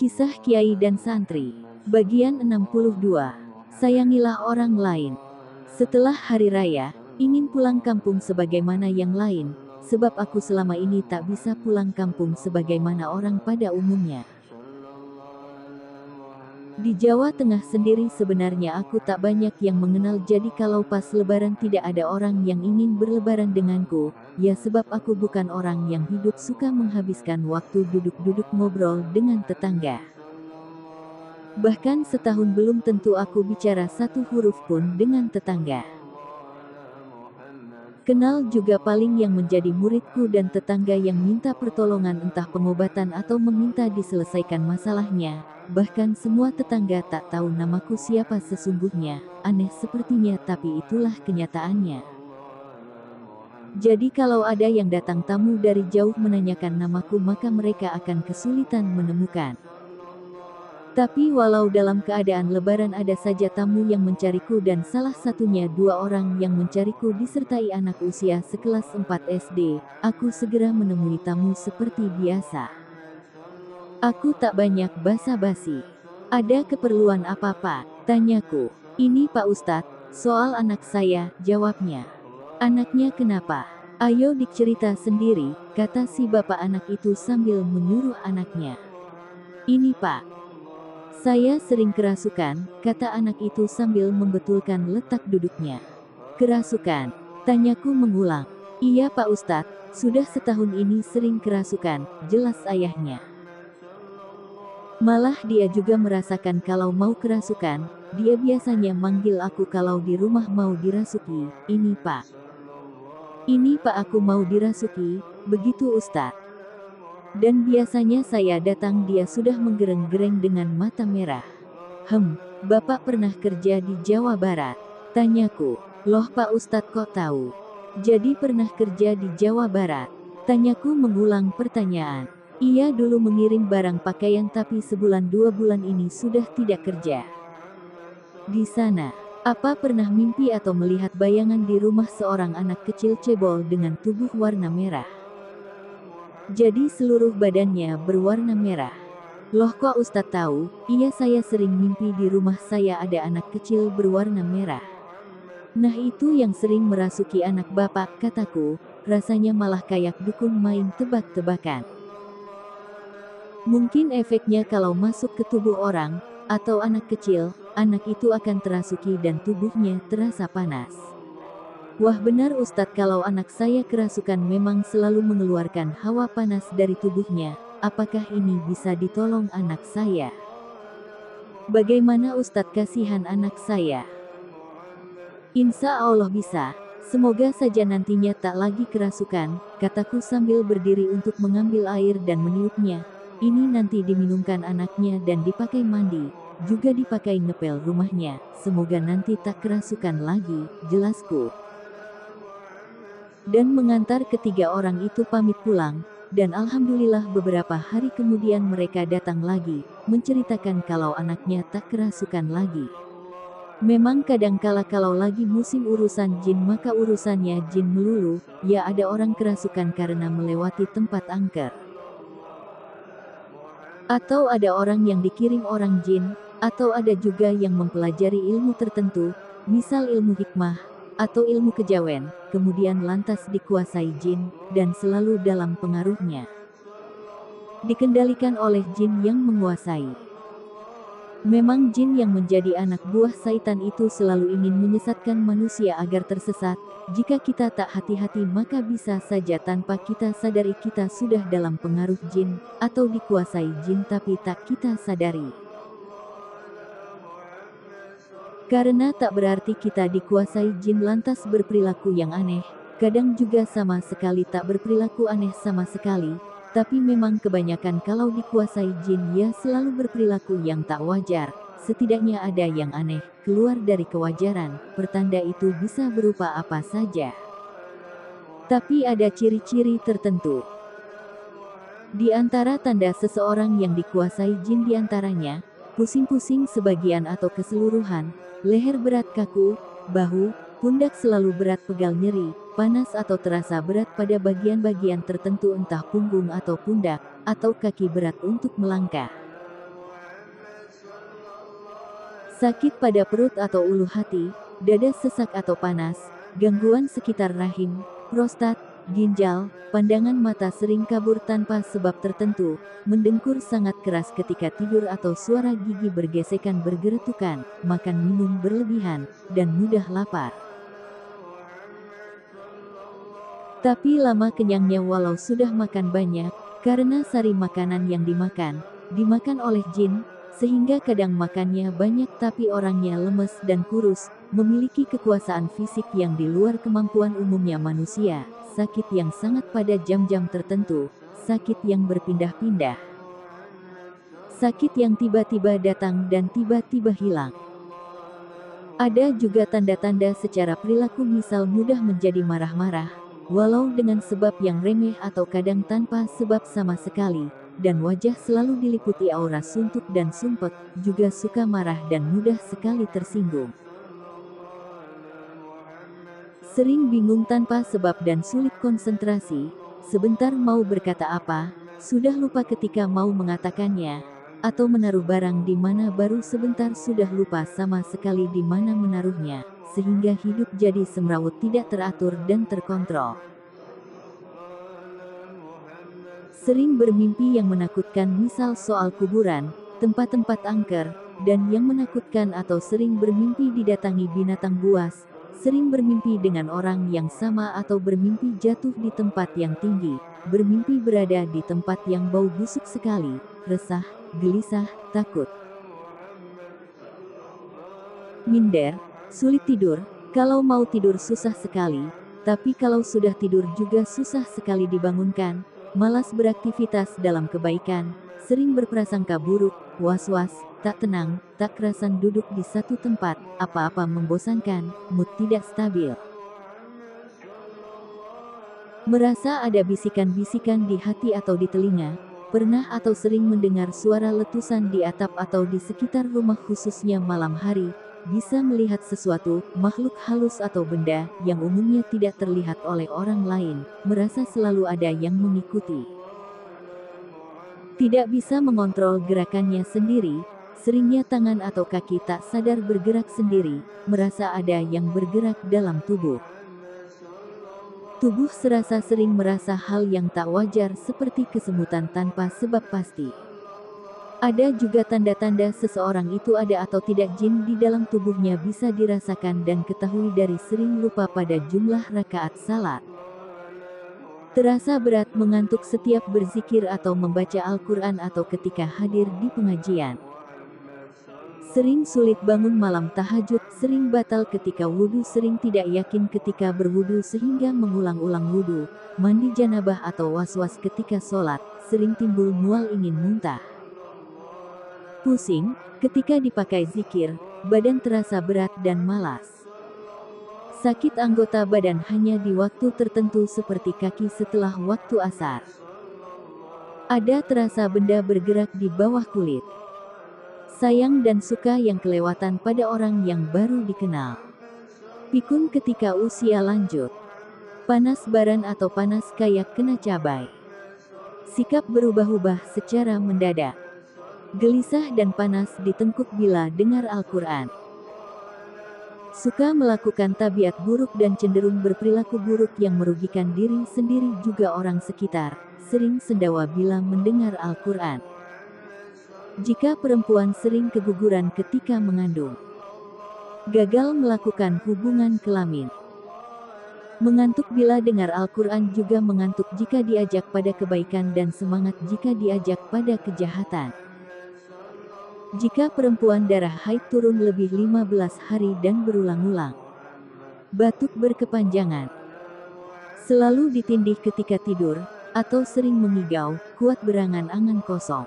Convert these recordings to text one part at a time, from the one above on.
Kisah Kiai dan Santri, bagian 62. Sayangilah orang lain. Setelah hari raya, ingin pulang kampung sebagaimana yang lain, sebab aku selama ini tak bisa pulang kampung sebagaimana orang pada umumnya. Di Jawa Tengah sendiri sebenarnya aku tak banyak yang mengenal, jadi kalau pas lebaran tidak ada orang yang ingin berlebaran denganku, ya sebab aku bukan orang yang hidup suka menghabiskan waktu duduk-duduk ngobrol dengan tetangga. Bahkan setahun belum tentu aku bicara satu huruf pun dengan tetangga. Kenal juga paling yang menjadi muridku dan tetangga yang minta pertolongan entah pengobatan atau meminta diselesaikan masalahnya. Bahkan semua tetangga tak tahu namaku siapa sesungguhnya. Aneh sepertinya, tapi itulah kenyataannya. Jadi kalau ada yang datang tamu dari jauh menanyakan namaku, maka mereka akan kesulitan menemukan. Tapi walau dalam keadaan lebaran ada saja tamu yang mencariku, dan salah satunya 2 orang yang mencariku disertai anak usia sekelas 4 SD, aku segera menemui tamu seperti biasa. Aku tak banyak basa-basi. Ada keperluan apa, Pak? Tanyaku. Ini Pak Ustadz, soal anak saya, jawabnya. Anaknya kenapa? Ayo dicerita sendiri, kata si bapak anak itu sambil menyuruh anaknya. Ini Pak, saya sering kerasukan, kata anak itu sambil membetulkan letak duduknya. Kerasukan? Tanyaku mengulang. Iya Pak Ustadz, sudah setahun ini sering kerasukan, jelas ayahnya. Malah dia juga merasakan kalau mau kerasukan, dia biasanya manggil aku kalau di rumah mau dirasuki, ini Pak. Ini Pak, aku mau dirasuki, begitu Ustadz. Dan biasanya saya datang dia sudah menggereng-gereng dengan mata merah. Bapak pernah kerja di Jawa Barat? Tanyaku. Loh Pak Ustadz kok tahu? Jadi pernah kerja di Jawa Barat? Tanyaku mengulang pertanyaan. Iya, dulu mengirim barang pakaian, tapi sebulan 2 bulan ini sudah tidak kerja di sana. Apa pernah mimpi atau melihat bayangan di rumah seorang anak kecil cebol dengan tubuh warna merah? Jadi seluruh badannya berwarna merah. Loh kok Ustadz tahu? Iya, saya sering mimpi di rumah saya ada anak kecil berwarna merah. Nah itu yang sering merasuki anak Bapak, kataku, rasanya malah kayak dukun main tebak-tebakan. Mungkin efeknya kalau masuk ke tubuh orang, atau anak kecil, anak itu akan terasuki dan tubuhnya terasa panas. Wah benar Ustadz, kalau anak saya kerasukan memang selalu mengeluarkan hawa panas dari tubuhnya. Apakah ini bisa ditolong anak saya? Bagaimana Ustadz, kasihan anak saya? Insya Allah bisa. Semoga saja nantinya tak lagi kerasukan, kataku sambil berdiri untuk mengambil air dan meniupnya. Ini nanti diminumkan anaknya dan dipakai mandi, juga dipakai ngepel rumahnya. Semoga nanti tak kerasukan lagi, jelasku. Dan mengantar ketiga orang itu pamit pulang, dan alhamdulillah beberapa hari kemudian mereka datang lagi, menceritakan kalau anaknya tak kerasukan lagi. Memang kadangkala kalau lagi musim urusan jin maka urusannya jin melulu, ya ada orang kerasukan karena melewati tempat angker. Atau ada orang yang dikirim orang jin, atau ada juga yang mempelajari ilmu tertentu, misal ilmu hikmah, atau ilmu kejawen, kemudian lantas dikuasai jin, dan selalu dalam pengaruhnya. Dikendalikan oleh jin yang menguasai. Memang jin yang menjadi anak buah Saitan itu selalu ingin menyesatkan manusia agar tersesat. Jika kita tak hati-hati maka bisa saja tanpa kita sadari kita sudah dalam pengaruh jin, atau dikuasai jin tapi tak kita sadari. Karena tak berarti kita dikuasai jin lantas berperilaku yang aneh, kadang juga sama sekali tak berperilaku aneh sama sekali, tapi memang kebanyakan kalau dikuasai jin ya selalu berperilaku yang tak wajar, setidaknya ada yang aneh, keluar dari kewajaran, pertanda itu bisa berupa apa saja. Tapi ada ciri-ciri tertentu. Di antara tanda seseorang yang dikuasai jin diantaranya, pusing-pusing sebagian atau keseluruhan, leher berat kaku, bahu, pundak selalu berat pegal nyeri, panas atau terasa berat pada bagian-bagian tertentu entah punggung atau pundak, atau kaki berat untuk melangkah. sakit pada perut atau ulu hati, dada sesak atau panas, gangguan sekitar rahim, prostat, ginjal, pandangan mata sering kabur tanpa sebab tertentu, mendengkur sangat keras ketika tidur atau suara gigi bergesekan bergeretukan, makan minum berlebihan, dan mudah lapar. Tapi lama kenyangnya walau sudah makan banyak, karena sari makanan yang dimakan oleh jin, sehingga kadang makannya banyak tapi orangnya lemes dan kurus, memiliki kekuasaan fisik yang di luar kemampuan umumnya manusia, sakit yang sangat pada jam-jam tertentu, sakit yang berpindah-pindah, sakit yang tiba-tiba datang dan tiba-tiba hilang. Ada juga tanda-tanda secara perilaku, misal mudah menjadi marah-marah, walau dengan sebab yang remeh atau kadang tanpa sebab sama sekali, dan wajah selalu diliputi aura suntuk dan sumpek, juga suka marah dan mudah sekali tersinggung. Sering bingung tanpa sebab dan sulit konsentrasi, sebentar mau berkata apa, sudah lupa ketika mau mengatakannya, atau menaruh barang di mana baru sebentar sudah lupa sama sekali di mana menaruhnya, sehingga hidup jadi semrawut, tidak teratur dan terkontrol. Sering bermimpi yang menakutkan, misal soal kuburan, tempat-tempat angker, dan yang menakutkan, atau sering bermimpi didatangi binatang buas, sering bermimpi dengan orang yang sama atau bermimpi jatuh di tempat yang tinggi, bermimpi berada di tempat yang bau busuk sekali, resah, gelisah, takut, minder, sulit tidur, kalau mau tidur susah sekali, tapi kalau sudah tidur juga susah sekali dibangunkan, malas beraktivitas dalam kebaikan, sering berprasangka buruk, was-was, tak tenang, tak kerasan duduk di satu tempat, apa-apa membosankan, mood tidak stabil. Merasa ada bisikan-bisikan di hati atau di telinga, pernah atau sering mendengar suara letusan di atap atau di sekitar rumah, khususnya malam hari, bisa melihat sesuatu, makhluk halus atau benda, yang umumnya tidak terlihat oleh orang lain, merasa selalu ada yang mengikuti. Tidak bisa mengontrol gerakannya sendiri, seringnya tangan atau kaki tak sadar bergerak sendiri, merasa ada yang bergerak dalam tubuh. Tubuh serasa sering merasa hal yang tak wajar seperti kesemutan tanpa sebab pasti. Ada juga tanda-tanda seseorang itu ada atau tidak jin di dalam tubuhnya, bisa dirasakan dan ketahui dari sering lupa pada jumlah rakaat salat. Terasa berat, mengantuk setiap berzikir atau membaca Al-Quran atau ketika hadir di pengajian. Sering sulit bangun malam tahajud, sering batal ketika wudhu, sering tidak yakin ketika berwudhu sehingga mengulang-ulang wudhu, mandi janabah atau was-was ketika sholat, sering timbul mual, ingin muntah. Pusing, ketika dipakai zikir, badan terasa berat dan malas. Sakit anggota badan hanya di waktu tertentu seperti kaki setelah waktu asar. Ada terasa benda bergerak di bawah kulit. Sayang dan suka yang kelewatan pada orang yang baru dikenal. Pikun ketika usia lanjut. Panas baran atau panas kayak kena cabai. Sikap berubah-ubah secara mendadak. Gelisah dan panas di tengkuk bila dengar Al-Quran. Suka melakukan tabiat buruk dan cenderung berperilaku buruk yang merugikan diri sendiri juga orang sekitar, sering sendawa bila mendengar Al-Quran. Jika perempuan sering keguguran ketika mengandung. Gagal melakukan hubungan kelamin. Mengantuk bila dengar Al-Quran, juga mengantuk jika diajak pada kebaikan dan semangat jika diajak pada kejahatan. Jika perempuan darah haid turun lebih 15 hari dan berulang-ulang. Batuk berkepanjangan. Selalu ditindih ketika tidur, atau sering mengigau, kuat berangan-angan kosong.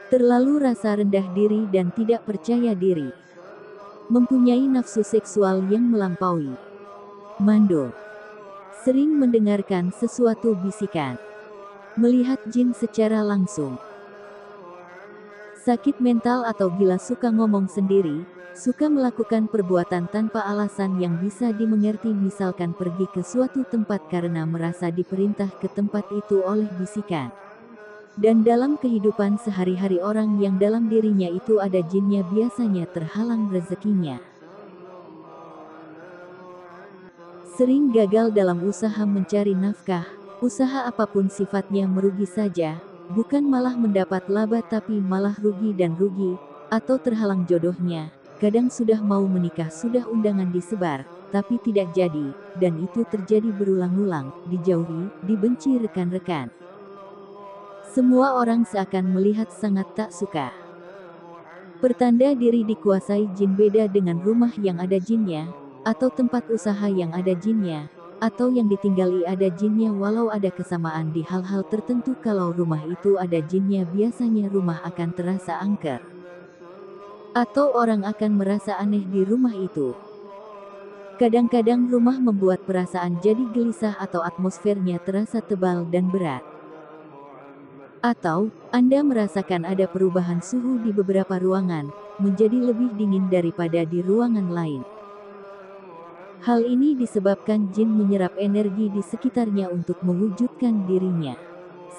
Terlalu rasa rendah diri dan tidak percaya diri. Mempunyai nafsu seksual yang melampaui. Mandul. Sering mendengarkan sesuatu bisikan. Melihat jin secara langsung. Sakit mental atau gila, suka ngomong sendiri, suka melakukan perbuatan tanpa alasan yang bisa dimengerti, misalkan pergi ke suatu tempat karena merasa diperintah ke tempat itu oleh bisikan. Dan dalam kehidupan sehari-hari orang yang dalam dirinya itu ada jinnya biasanya terhalang rezekinya. Sering gagal dalam usaha mencari nafkah, usaha apapun sifatnya merugi saja, bukan malah mendapat laba tapi malah rugi dan rugi, atau terhalang jodohnya. Kadang sudah mau menikah sudah undangan disebar, tapi tidak jadi, dan itu terjadi berulang-ulang, dijauhi, dibenci rekan-rekan. Semua orang seakan melihat sangat tak suka. Pertanda diri dikuasai jin beda dengan rumah yang ada jinnya, atau tempat usaha yang ada jinnya, atau yang ditinggali ada jinnya walau ada kesamaan di hal-hal tertentu. Kalau rumah itu ada jinnya biasanya rumah akan terasa angker. Atau orang akan merasa aneh di rumah itu. Kadang-kadang rumah membuat perasaan jadi gelisah atau atmosfernya terasa tebal dan berat. Atau, Anda merasakan ada perubahan suhu di beberapa ruangan, menjadi lebih dingin daripada di ruangan lain. Hal ini disebabkan jin menyerap energi di sekitarnya untuk mewujudkan dirinya.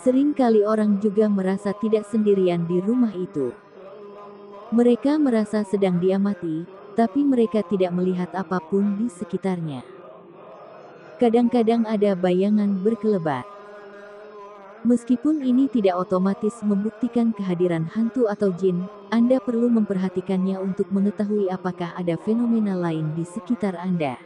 Seringkali orang juga merasa tidak sendirian di rumah itu. Mereka merasa sedang diamati, tapi mereka tidak melihat apapun di sekitarnya. Kadang-kadang ada bayangan berkelebat. Meskipun ini tidak otomatis membuktikan kehadiran hantu atau jin, Anda perlu memperhatikannya untuk mengetahui apakah ada fenomena lain di sekitar Anda.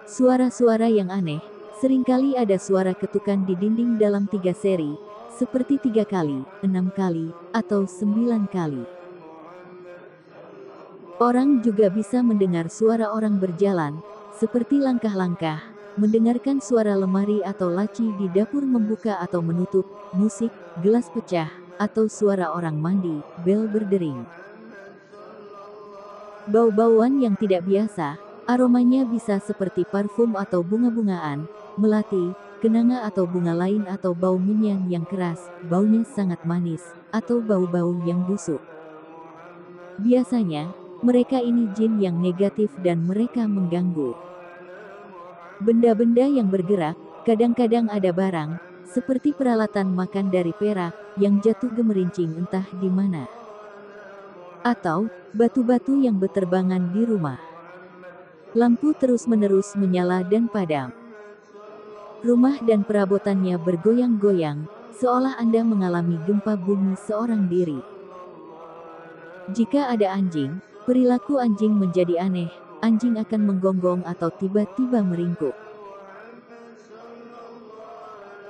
Suara-suara yang aneh, seringkali ada suara ketukan di dinding dalam 3 seri, seperti 3 kali, 6 kali, atau 9 kali. Orang juga bisa mendengar suara orang berjalan, seperti langkah-langkah, mendengarkan suara lemari atau laci di dapur membuka atau menutup, musik, gelas pecah, atau suara orang mandi, bel berdering. Bau-bauan yang tidak biasa, aromanya bisa seperti parfum atau bunga-bungaan, melati, kenanga atau bunga lain atau bau minyak yang keras, baunya sangat manis, atau bau-bau yang busuk. Biasanya, mereka ini jin yang negatif dan mereka mengganggu. Benda-benda yang bergerak, kadang-kadang ada barang, seperti peralatan makan dari perak, yang jatuh gemerincing entah di mana. Atau, batu-batu yang berterbangan di rumah. Lampu terus-menerus menyala dan padam. Rumah dan perabotannya bergoyang-goyang, seolah Anda mengalami gempa bumi seorang diri. Jika ada anjing, perilaku anjing menjadi aneh, anjing akan menggonggong atau tiba-tiba meringkuk.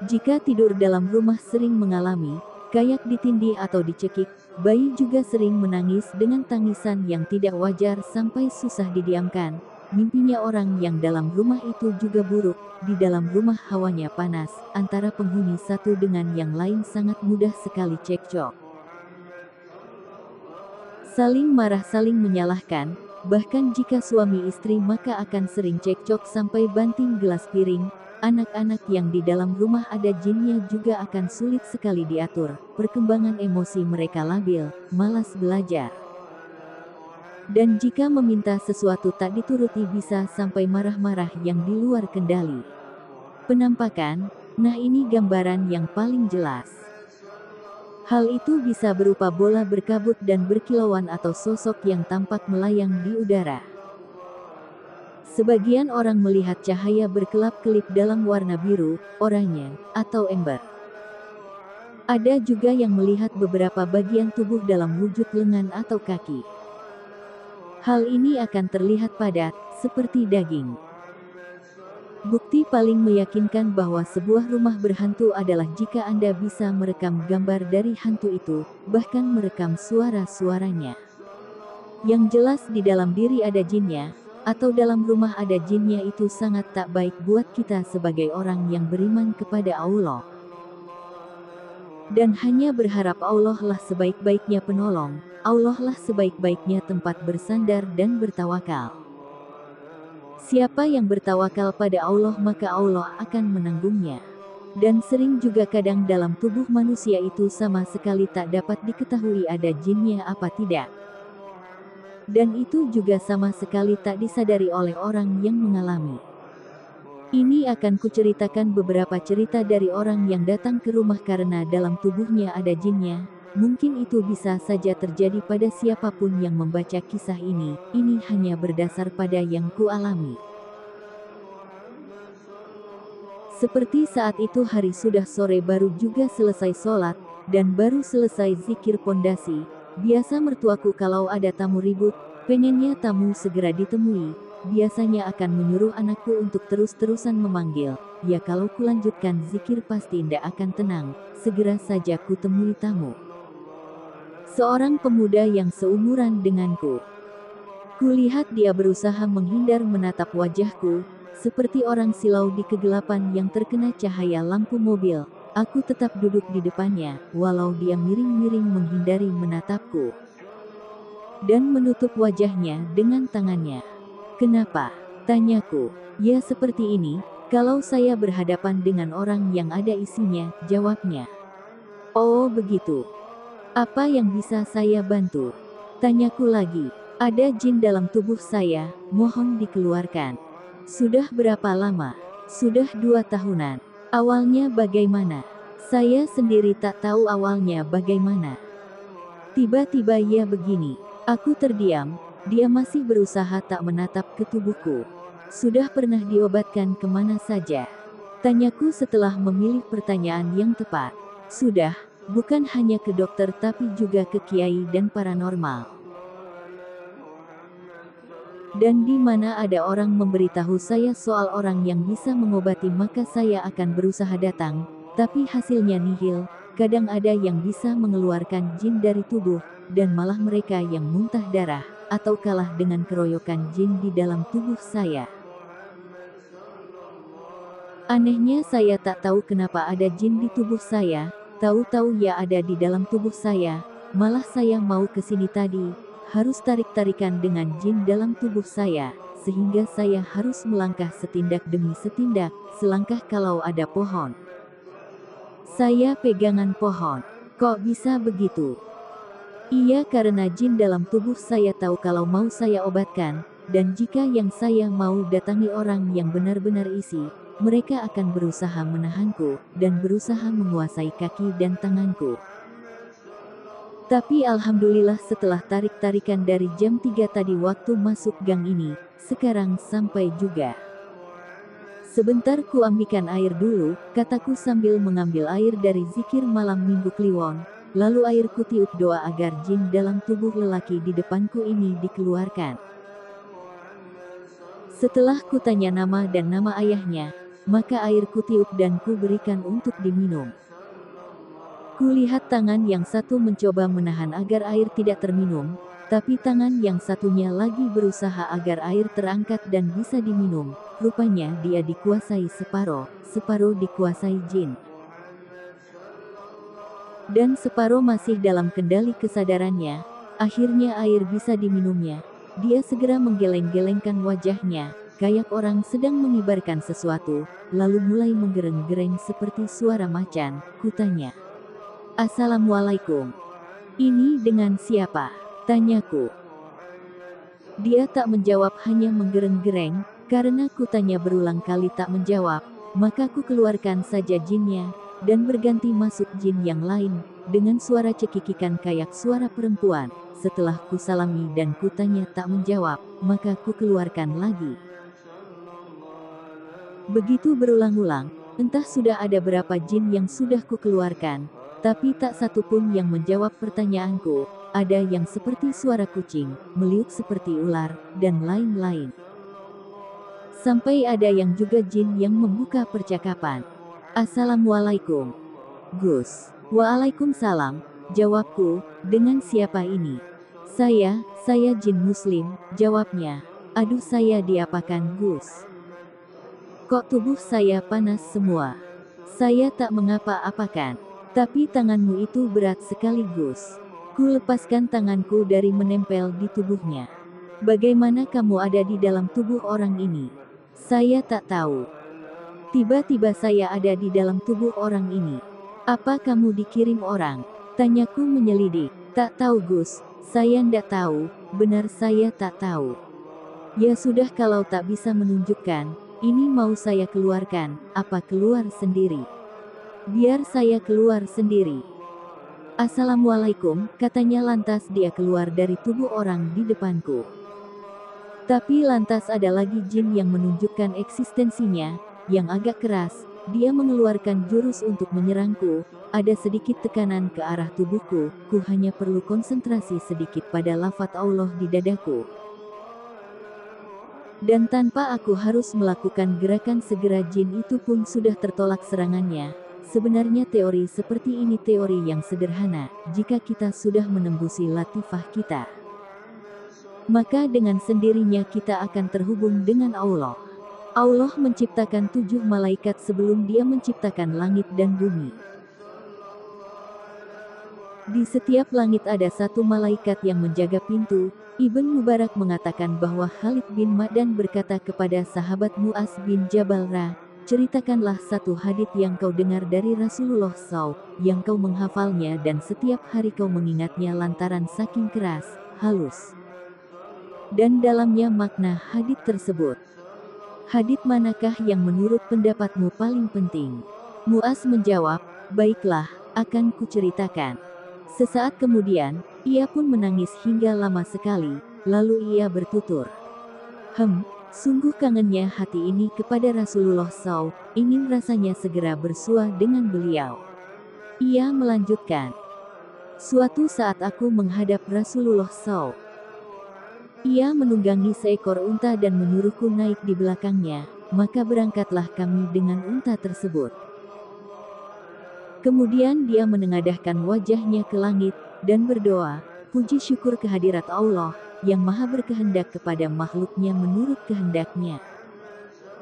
Jika tidur dalam rumah sering mengalami, kayak ditindih atau dicekik, bayi juga sering menangis dengan tangisan yang tidak wajar sampai susah didiamkan. Mimpinya orang yang dalam rumah itu juga buruk, di dalam rumah hawanya panas, antara penghuni satu dengan yang lain sangat mudah sekali cekcok. Saling marah saling menyalahkan, bahkan jika suami istri maka akan sering cekcok sampai banting gelas piring. Anak-anak yang di dalam rumah ada jinnya juga akan sulit sekali diatur, perkembangan emosi mereka labil, malas belajar. Dan jika meminta sesuatu tak dituruti bisa sampai marah-marah yang di luar kendali. Penampakan, nah ini gambaran yang paling jelas. Hal itu bisa berupa bola berkabut dan berkilauan atau sosok yang tampak melayang di udara. Sebagian orang melihat cahaya berkelap-kelip dalam warna biru, oranye, atau ember. Ada juga yang melihat beberapa bagian tubuh dalam wujud lengan atau kaki. Hal ini akan terlihat padat, seperti daging. Bukti paling meyakinkan bahwa sebuah rumah berhantu adalah jika Anda bisa merekam gambar dari hantu itu, bahkan merekam suara-suaranya. Yang jelas di dalam diri ada jinnya, atau dalam rumah ada jinnya itu sangat tak baik buat kita sebagai orang yang beriman kepada Allah. Dan hanya berharap Allah lah sebaik-baiknya penolong, Allah lah sebaik-baiknya tempat bersandar dan bertawakal. Siapa yang bertawakal pada Allah maka Allah akan menanggungnya. Dan sering juga kadang dalam tubuh manusia itu sama sekali tak dapat diketahui ada jinnya apa tidak. Dan itu juga sama sekali tak disadari oleh orang yang mengalami. Ini akan kuceritakan beberapa cerita dari orang yang datang ke rumah karena dalam tubuhnya ada jinnya. Mungkin itu bisa saja terjadi pada siapapun yang membaca kisah ini. Ini hanya berdasar pada yang kualami. Seperti saat itu hari sudah sore baru juga selesai sholat, dan baru selesai zikir pondasi. Biasa mertuaku kalau ada tamu ribut, pengennya tamu segera ditemui. Biasanya akan menyuruh anakku untuk terus-terusan memanggil. Ya kalau kulanjutkan zikir pasti ndak akan tenang, segera saja kutemui tamu. Seorang pemuda yang seumuran denganku. Kulihat dia berusaha menghindar menatap wajahku, seperti orang silau di kegelapan yang terkena cahaya lampu mobil. Aku tetap duduk di depannya, walau dia miring-miring menghindari menatapku. Dan menutup wajahnya dengan tangannya. Kenapa? Tanyaku. Ya seperti ini, kalau saya berhadapan dengan orang yang ada isinya, jawabnya. Oh begitu. Apa yang bisa saya bantu? Tanyaku lagi. Ada jin dalam tubuh saya, mohon dikeluarkan. Sudah berapa lama? Sudah 2 tahunan. Awalnya bagaimana? Saya sendiri tak tahu awalnya bagaimana. Tiba-tiba ia begini. Aku terdiam, dia masih berusaha tak menatap ke tubuhku. Sudah pernah diobatkan kemana saja? Tanyaku setelah memilih pertanyaan yang tepat. Sudah, bukan hanya ke dokter tapi juga ke kiai dan paranormal. Dan di mana ada orang memberitahu saya soal orang yang bisa mengobati maka saya akan berusaha datang, tapi hasilnya nihil. Kadang ada yang bisa mengeluarkan jin dari tubuh, dan malah mereka yang muntah darah, atau kalah dengan keroyokan jin di dalam tubuh saya. Anehnya saya tak tahu kenapa ada jin di tubuh saya, tahu-tahu ya ada di dalam tubuh saya, malah saya mau ke sini tadi, harus tarik-tarikan dengan jin dalam tubuh saya, sehingga saya harus melangkah setindak demi setindak, selangkah kalau ada pohon. Saya pegangan pohon. Kok bisa begitu? Iya karena jin dalam tubuh saya tahu kalau mau saya obatkan, dan jika yang saya mau datangi orang yang benar-benar isi, mereka akan berusaha menahanku, dan berusaha menguasai kaki dan tanganku. Tapi alhamdulillah setelah tarik-tarikan dari jam 3 tadi waktu masuk gang ini, sekarang sampai juga. Sebentar ku ambilkan air dulu, kataku sambil mengambil air dari zikir malam minggu Kliwon, lalu air ku tiup doa agar jin dalam tubuh lelaki di depanku ini dikeluarkan. Setelah ku tanya nama dan nama ayahnya, maka air ku tiup dan ku berikan untuk diminum. Kulihat tangan yang satu mencoba menahan agar air tidak terminum, tapi tangan yang satunya lagi berusaha agar air terangkat dan bisa diminum. Rupanya dia dikuasai separuh dikuasai jin. Dan separuh masih dalam kendali kesadarannya, akhirnya air bisa diminumnya. Dia segera menggeleng-gelengkan wajahnya, kayak orang sedang mengibarkan sesuatu, lalu mulai menggereng-gereng seperti suara macan. Kutanya. Assalamualaikum. Ini dengan siapa? Tanyaku. Dia tak menjawab hanya menggereng-gereng, karena kutanya berulang kali tak menjawab, maka ku keluarkan saja jinnya, dan berganti masuk jin yang lain, dengan suara cekikikan kayak suara perempuan. Setelah ku salami dan kutanya tak menjawab, maka ku keluarkan lagi. Begitu berulang-ulang, entah sudah ada berapa jin yang sudah ku keluarkan, tapi tak satu pun yang menjawab pertanyaanku. Ada yang seperti suara kucing, meliuk seperti ular, dan lain-lain. Sampai ada yang juga jin yang membuka percakapan. Assalamualaikum. Gus. Waalaikumsalam, jawabku, dengan siapa ini? Saya jin muslim, jawabnya. Aduh saya diapakan Gus? Kok tubuh saya panas semua? Saya tak mengapa-apakan. Tapi tanganmu itu berat sekali Gus. Ku lepaskan tanganku dari menempel di tubuhnya. Bagaimana kamu ada di dalam tubuh orang ini? Saya tak tahu. Tiba-tiba saya ada di dalam tubuh orang ini. Apa kamu dikirim orang? Tanyaku menyelidik. Tak tahu Gus, saya ndak tahu, benar saya tak tahu. Ya sudah kalau tak bisa menunjukkan, Ini mau saya keluarkan, apa keluar sendiri? Biar saya keluar sendiri. Assalamualaikum, katanya lantas dia keluar dari tubuh orang di depanku. Tapi lantas ada lagi jin yang menunjukkan eksistensinya, yang agak keras. Dia mengeluarkan jurus untuk menyerangku. Ada sedikit tekanan ke arah tubuhku, ku hanya perlu konsentrasi sedikit pada lafaz Allah di dadaku. Dan tanpa aku harus melakukan gerakan segera jin itu pun sudah tertolak serangannya. Sebenarnya teori seperti ini teori yang sederhana, jika kita sudah menembusi latifah kita. Maka dengan sendirinya kita akan terhubung dengan Allah. Allah menciptakan 7 malaikat sebelum dia menciptakan langit dan bumi. Di setiap langit ada 1 malaikat yang menjaga pintu. Ibn Mubarak mengatakan bahwa Khalid bin Ma'dan berkata kepada sahabat Mu'az bin Jabal ceritakanlah satu hadits yang kau dengar dari Rasulullah SAW, yang kau menghafalnya dan setiap hari kau mengingatnya lantaran saking keras, halus, dan dalamnya makna hadits tersebut. Hadits manakah yang menurut pendapatmu paling penting? Mu'az menjawab, baiklah, akan kuceritakan. Sesaat kemudian, ia pun menangis hingga lama sekali, lalu ia bertutur. Sungguh kangennya hati ini kepada Rasulullah SAW, ingin rasanya segera bersua dengan beliau. Ia melanjutkan, suatu saat aku menghadap Rasulullah SAW. Ia menunggangi seekor unta dan menyuruhku naik di belakangnya, maka berangkatlah kami dengan unta tersebut. Kemudian dia menengadahkan wajahnya ke langit, dan berdoa, puji syukur kehadirat Allah, yang maha berkehendak kepada makhluknya menurut kehendaknya.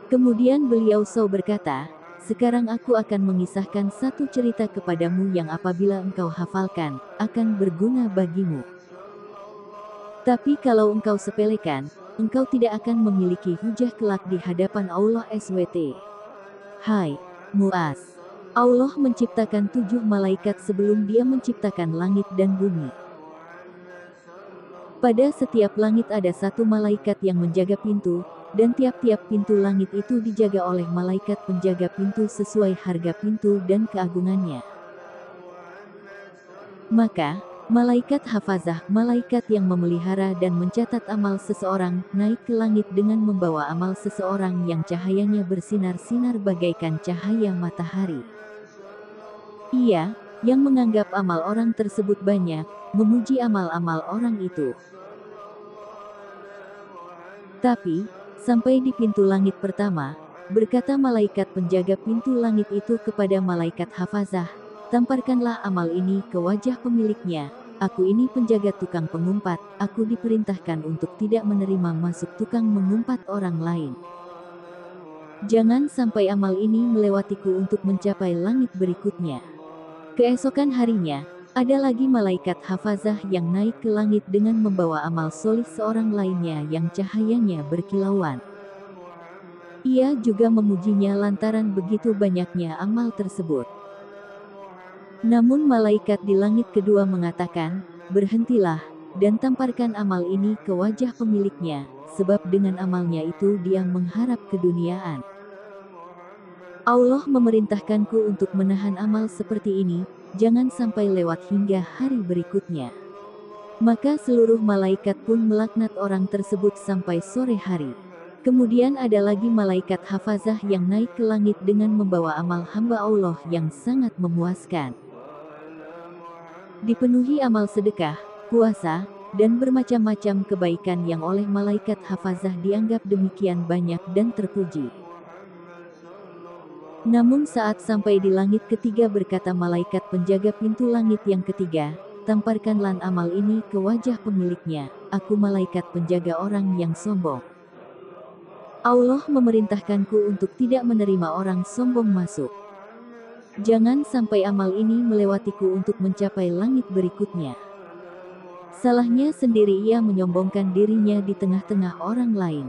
Kemudian beliau berkata, sekarang aku akan mengisahkan satu cerita kepadamu yang apabila engkau hafalkan, akan berguna bagimu. Tapi kalau engkau sepelekan, engkau tidak akan memiliki hujah kelak di hadapan Allah SWT. Hai Mu'az, Allah menciptakan 7 malaikat sebelum dia menciptakan langit dan bumi. Pada setiap langit ada 1 malaikat yang menjaga pintu, dan tiap-tiap pintu langit itu dijaga oleh malaikat penjaga pintu sesuai harga pintu dan keagungannya. Maka, malaikat hafazah, malaikat yang memelihara dan mencatat amal seseorang, naik ke langit dengan membawa amal seseorang yang cahayanya bersinar-sinar bagaikan cahaya matahari. Ia, yang menganggap amal orang tersebut banyak, memuji amal-amal orang itu. Tapi, sampai di pintu langit pertama, berkata malaikat penjaga pintu langit itu kepada malaikat hafazah, tamparkanlah amal ini ke wajah pemiliknya. Aku ini penjaga tukang pengumpat, aku diperintahkan untuk tidak menerima masuk tukang mengumpat orang lain. Jangan sampai amal ini melewatiku untuk mencapai langit berikutnya. Keesokan harinya, ada lagi malaikat hafazah yang naik ke langit dengan membawa amal solih seorang lainnya yang cahayanya berkilauan. Ia juga memujinya lantaran begitu banyaknya amal tersebut. Namun malaikat di langit kedua mengatakan, berhentilah, dan tamparkan amal ini ke wajah pemiliknya, sebab dengan amalnya itu dia mengharap keduniaan. Allah memerintahkanku untuk menahan amal seperti ini, jangan sampai lewat hingga hari berikutnya. Maka seluruh malaikat pun melaknat orang tersebut sampai sore hari. Kemudian ada lagi malaikat hafazah yang naik ke langit dengan membawa amal hamba Allah yang sangat memuaskan. Dipenuhi amal sedekah, puasa, dan bermacam-macam kebaikan yang oleh malaikat hafazah dianggap demikian banyak dan terpuji. Namun saat sampai di langit ketiga berkata malaikat penjaga pintu langit yang ketiga, tamparkanlah amal ini ke wajah pemiliknya, aku malaikat penjaga orang yang sombong. Allah memerintahkanku untuk tidak menerima orang sombong masuk. Jangan sampai amal ini melewatiku untuk mencapai langit berikutnya. Salahnya sendiri ia menyombongkan dirinya di tengah-tengah orang lain.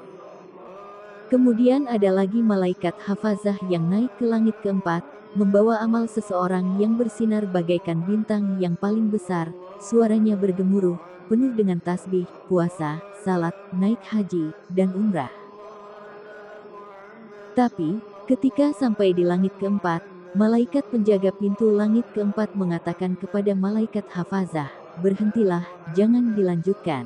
Kemudian ada lagi malaikat hafazah yang naik ke langit keempat, membawa amal seseorang yang bersinar bagaikan bintang yang paling besar, suaranya bergemuruh, penuh dengan tasbih, puasa, salat, naik haji, dan umrah. Tapi, ketika sampai di langit keempat, malaikat penjaga pintu langit keempat mengatakan kepada malaikat hafazah, "Berhentilah, jangan dilanjutkan.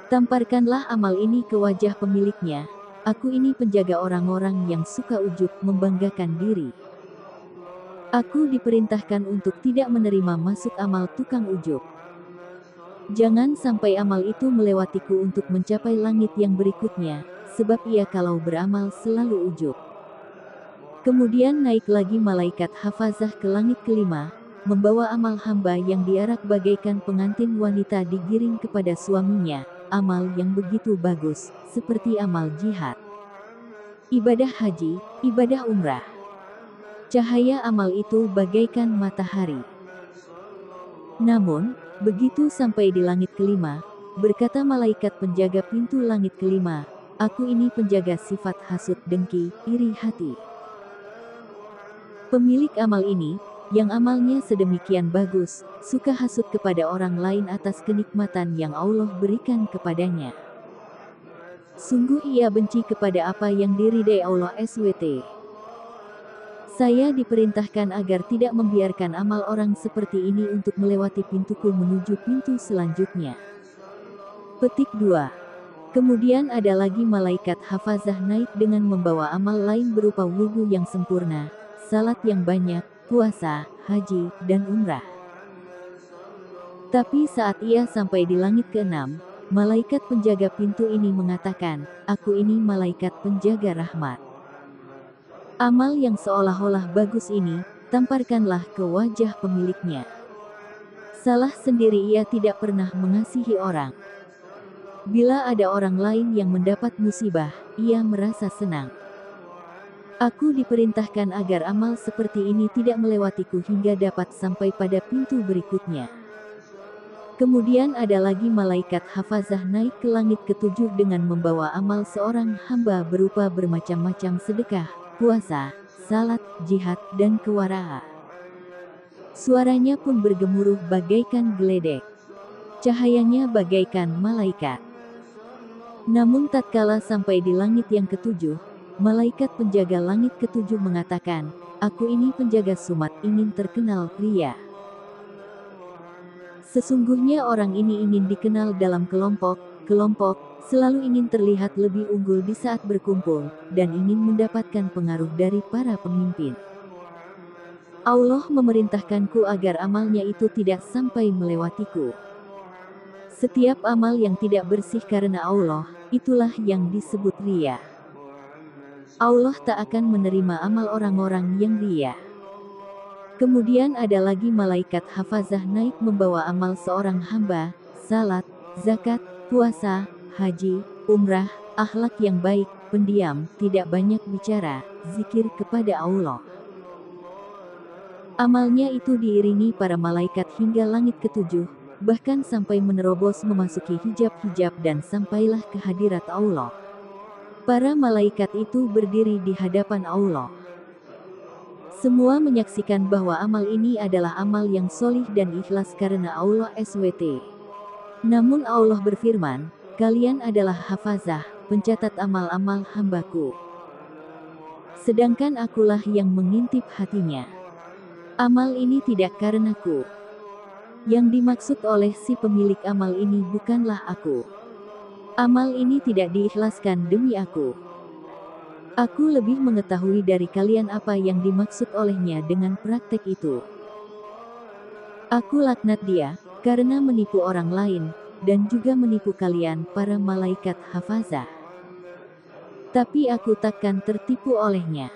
Tamparkanlah amal ini ke wajah pemiliknya. Aku ini penjaga orang-orang yang suka ujub membanggakan diri. Aku diperintahkan untuk tidak menerima masuk amal tukang ujub. Jangan sampai amal itu melewatiku untuk mencapai langit yang berikutnya, sebab ia kalau beramal selalu ujub." Kemudian naik lagi malaikat hafazah ke langit kelima, membawa amal hamba yang diarak bagaikan pengantin wanita digiring kepada suaminya, amal yang begitu bagus, seperti amal jihad, ibadah haji, ibadah umrah. Cahaya amal itu bagaikan matahari. Namun, begitu sampai di langit kelima, berkata malaikat penjaga pintu langit kelima, "Aku ini penjaga sifat hasut dengki, iri hati. Pemilik amal ini, yang amalnya sedemikian bagus, suka hasut kepada orang lain atas kenikmatan yang Allah berikan kepadanya. Sungguh ia benci kepada apa yang diridai Allah SWT. Saya diperintahkan agar tidak membiarkan amal orang seperti ini untuk melewati pintuku menuju pintu selanjutnya." Petik 2. Kemudian ada lagi malaikat hafazah naik dengan membawa amal lain berupa wudhu yang sempurna, salat yang banyak, puasa, haji, dan umrah. Tapi saat ia sampai di langit ke-6, malaikat penjaga pintu ini mengatakan, "Aku ini malaikat penjaga rahmat. Amal yang seolah-olah bagus ini, tamparkanlah ke wajah pemiliknya." Salah sendiri ia tidak pernah mengasihi orang. Bila ada orang lain yang mendapat musibah, ia merasa senang. Aku diperintahkan agar amal seperti ini tidak melewatiku hingga dapat sampai pada pintu berikutnya. Kemudian ada lagi malaikat hafazah naik ke langit ketujuh dengan membawa amal seorang hamba berupa bermacam-macam sedekah, puasa, salat, jihad, dan kewaraan. Suaranya pun bergemuruh bagaikan geledek. Cahayanya bagaikan malaikat. Namun tatkala sampai di langit yang ketujuh, malaikat penjaga langit ketujuh mengatakan, "Aku ini penjaga sumat ingin terkenal ria. Sesungguhnya orang ini ingin dikenal dalam kelompok, selalu ingin terlihat lebih unggul di saat berkumpul, dan ingin mendapatkan pengaruh dari para pemimpin. Allah memerintahkanku agar amalnya itu tidak sampai melewatiku. Setiap amal yang tidak bersih karena Allah, itulah yang disebut ria. Allah tak akan menerima amal orang-orang yang ria." Kemudian ada lagi malaikat hafazah naik membawa amal seorang hamba, salat, zakat, puasa, haji, umrah, akhlak yang baik, pendiam, tidak banyak bicara, zikir kepada Allah. Amalnya itu diiringi para malaikat hingga langit ketujuh, bahkan sampai menerobos memasuki hijab-hijab dan sampailah ke hadirat Allah. Para malaikat itu berdiri di hadapan Allah. Semua menyaksikan bahwa amal ini adalah amal yang solih dan ikhlas karena Allah SWT. Namun Allah berfirman, "Kalian adalah hafazah, pencatat amal-amal hambaku. Sedangkan akulah yang mengintip hatinya. Amal ini tidak karenaku. Yang dimaksud oleh si pemilik amal ini bukanlah aku. Amal ini tidak diikhlaskan demi aku. Aku lebih mengetahui dari kalian apa yang dimaksud olehnya dengan praktek itu. Aku laknat dia, karena menipu orang lain, dan juga menipu kalian para malaikat hafazah. Tapi aku takkan tertipu olehnya.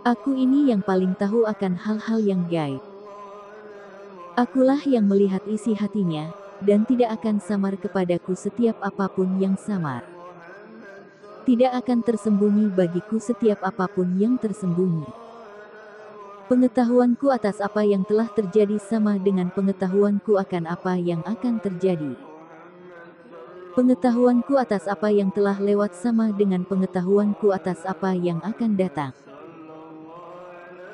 Aku ini yang paling tahu akan hal-hal yang gaib. Akulah yang melihat isi hatinya, dan tidak akan samar kepadaku setiap apapun yang samar. Tidak akan tersembunyi bagiku setiap apapun yang tersembunyi. Pengetahuanku atas apa yang telah terjadi sama dengan pengetahuanku akan apa yang akan terjadi. Pengetahuanku atas apa yang telah lewat sama dengan pengetahuanku atas apa yang akan datang.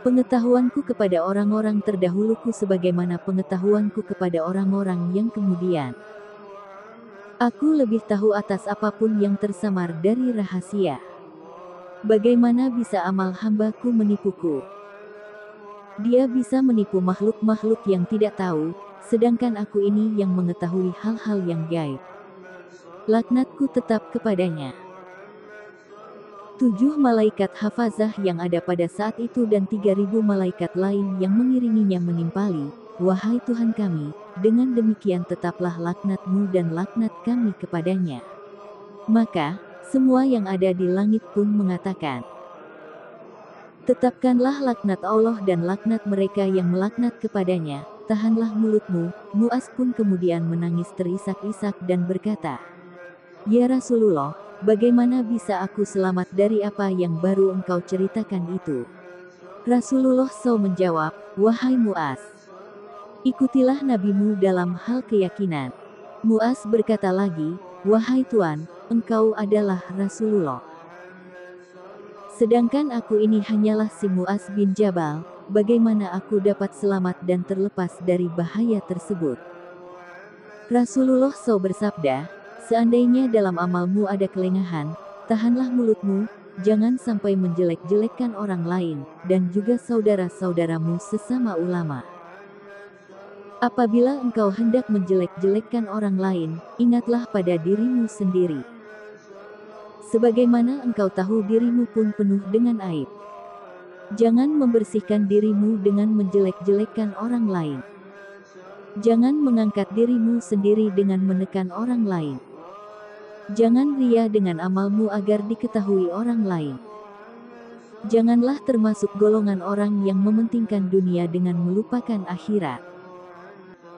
Pengetahuanku kepada orang-orang terdahuluku sebagaimana pengetahuanku kepada orang-orang yang kemudian. Aku lebih tahu atas apapun yang tersamar dari rahasia. Bagaimana bisa amal hambaku menipuku? Dia bisa menipu makhluk-makhluk yang tidak tahu, sedangkan aku ini yang mengetahui hal-hal yang gaib. Laknatku tetap kepadanya. 7 malaikat hafazah yang ada pada saat itu dan 3.000 malaikat lain yang mengiringinya menimpali, "Wahai Tuhan kami, dengan demikian tetaplah laknat-Mu dan laknat kami kepadanya." Maka, semua yang ada di langit pun mengatakan, "Tetapkanlah laknat Allah dan laknat mereka yang melaknat kepadanya." Tahanlah mulutmu. Mu'az pun kemudian menangis terisak-isak dan berkata, "Ya Rasulullah, bagaimana bisa aku selamat dari apa yang baru engkau ceritakan itu?" Rasulullah SAW menjawab, "Wahai Mu'az, ikutilah nabimu dalam hal keyakinan." Mu'az berkata lagi, "Wahai Tuan, engkau adalah Rasulullah. Sedangkan aku ini hanyalah si Mu'az bin Jabal, bagaimana aku dapat selamat dan terlepas dari bahaya tersebut?" Rasulullah SAW bersabda, "Seandainya dalam amalmu ada kelengahan, tahanlah mulutmu, jangan sampai menjelek-jelekkan orang lain, dan juga saudara-saudaramu sesama ulama. Apabila engkau hendak menjelek-jelekkan orang lain, ingatlah pada dirimu sendiri. Sebagaimana engkau tahu dirimu pun penuh dengan aib. Jangan membersihkan dirimu dengan menjelek-jelekkan orang lain. Jangan mengangkat dirimu sendiri dengan menekan orang lain. Jangan ria dengan amalmu agar diketahui orang lain. Janganlah termasuk golongan orang yang mementingkan dunia dengan melupakan akhirat.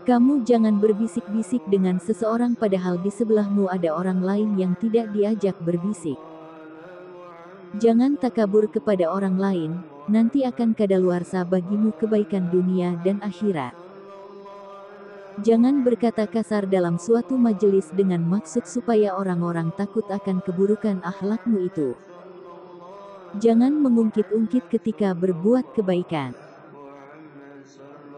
Kamu jangan berbisik-bisik dengan seseorang padahal di sebelahmu ada orang lain yang tidak diajak berbisik. Jangan takabur kepada orang lain, nanti akan kadaluarsa bagimu kebaikan dunia dan akhirat. Jangan berkata kasar dalam suatu majelis dengan maksud supaya orang-orang takut akan keburukan akhlakmu itu. Jangan mengungkit-ungkit ketika berbuat kebaikan.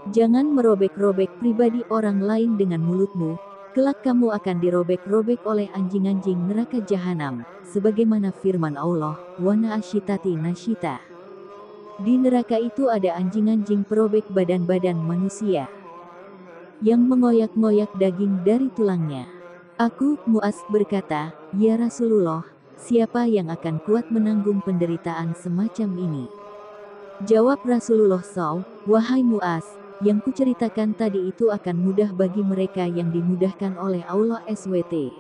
Jangan merobek-robek pribadi orang lain dengan mulutmu, kelak kamu akan dirobek-robek oleh anjing-anjing neraka jahanam, sebagaimana firman Allah, "Wa na'ashitati nasyita." Di neraka itu ada anjing-anjing perobek badan-badan manusia, yang mengoyak-ngoyak daging dari tulangnya. Aku, Mu'az, berkata, "Ya Rasulullah, siapa yang akan kuat menanggung penderitaan semacam ini?" Jawab Rasulullah SAW, "Wahai Mu'az, yang kuceritakan tadi itu akan mudah bagi mereka yang dimudahkan oleh Allah SWT.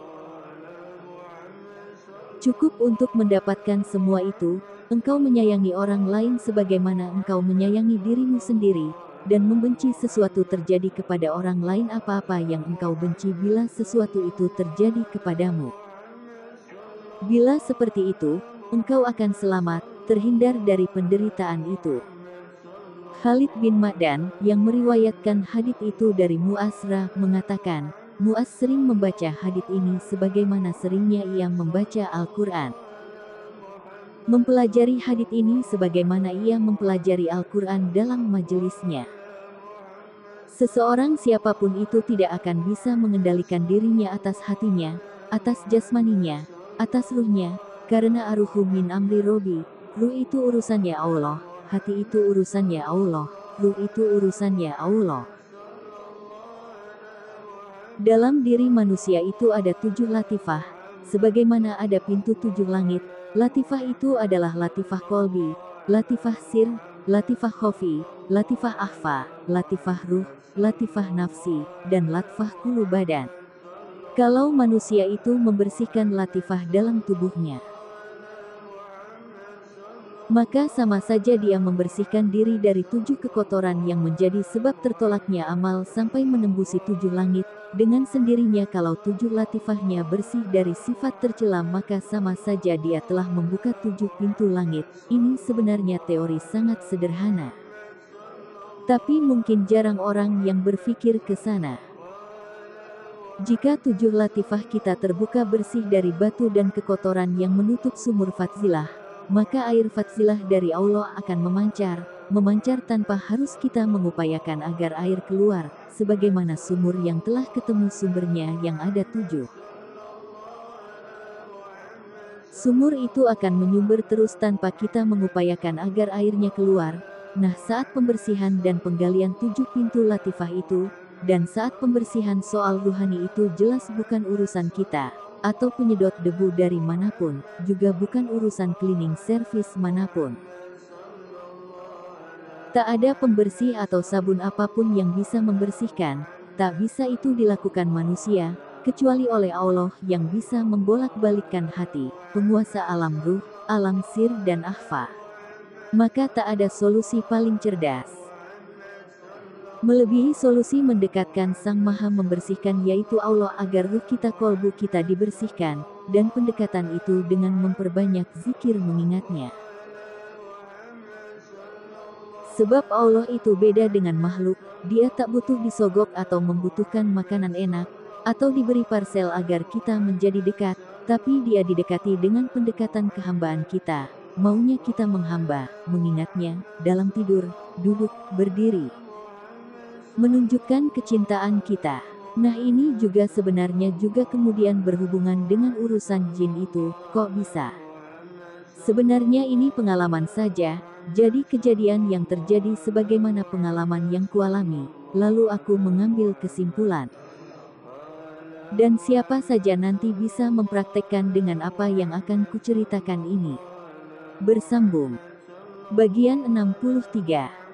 Cukup untuk mendapatkan semua itu, engkau menyayangi orang lain sebagaimana engkau menyayangi dirimu sendiri, dan membenci sesuatu terjadi kepada orang lain apa-apa yang engkau benci bila sesuatu itu terjadi kepadamu. Bila seperti itu, engkau akan selamat, terhindar dari penderitaan itu." Khalid bin Ma'dan, yang meriwayatkan hadits itu dari Mu'az mengatakan, Mu'az sering membaca hadits ini sebagaimana seringnya ia membaca Al-Quran. Mempelajari hadits ini sebagaimana ia mempelajari Al-Quran dalam majelisnya. Seseorang siapapun itu tidak akan bisa mengendalikan dirinya atas hatinya, atas jasmaninya, atas ruhnya, karena aruhu min amri robi, ruh itu urusannya Allah. Hati itu urusannya Allah, ruh itu urusannya Allah. Dalam diri manusia itu ada 7 latifah, sebagaimana ada pintu 7 langit. Latifah itu adalah latifah kolbi, latifah sir, latifah khofi, latifah akhfa, latifah ruh, latifah nafsi, dan latifah kulu badan. Kalau manusia itu membersihkan latifah dalam tubuhnya, maka sama saja dia membersihkan diri dari 7 kekotoran yang menjadi sebab tertolaknya amal sampai menembusi 7 langit. Dengan sendirinya kalau 7 latifahnya bersih dari sifat tercela maka sama saja dia telah membuka 7 pintu langit. Ini sebenarnya teori sangat sederhana, tapi mungkin jarang orang yang berpikir ke sana. Jika 7 latifah kita terbuka bersih dari batu dan kekotoran yang menutup sumur Fadzilah, maka air Fadzilah dari Allah akan memancar tanpa harus kita mengupayakan agar air keluar, sebagaimana sumur yang telah ketemu sumbernya yang ada 7. Sumur itu akan menyumber terus tanpa kita mengupayakan agar airnya keluar. Nah, saat pembersihan dan penggalian 7 pintu latifah itu, dan saat pembersihan soal ruhani itu jelas bukan urusan kita, atau penyedot debu dari manapun, juga bukan urusan cleaning service manapun. Tak ada pembersih atau sabun apapun yang bisa membersihkan, tak bisa itu dilakukan manusia, kecuali oleh Allah yang bisa membolak-balikkan hati, penguasa alam ruh, alam sir dan akhfa. Maka tak ada solusi paling cerdas melebihi solusi mendekatkan Sang Maha Membersihkan, yaitu Allah, agar ruh kita, kolbu kita dibersihkan, dan pendekatan itu dengan memperbanyak zikir mengingatnya. Sebab Allah itu beda dengan makhluk, Dia tak butuh disogok atau membutuhkan makanan enak, atau diberi parsel agar kita menjadi dekat, tapi Dia didekati dengan pendekatan kehambaan kita, maunya kita menghamba, mengingatnya, dalam tidur, duduk, berdiri. Menunjukkan kecintaan kita. Nah, ini juga sebenarnya juga kemudian berhubungan dengan urusan jin itu, kok bisa? Sebenarnya ini pengalaman saja, jadi kejadian yang terjadi sebagaimana pengalaman yang kualami, lalu aku mengambil kesimpulan. Dan siapa saja nanti bisa mempraktekkan dengan apa yang akan kuceritakan ini. Bersambung. Bagian 63.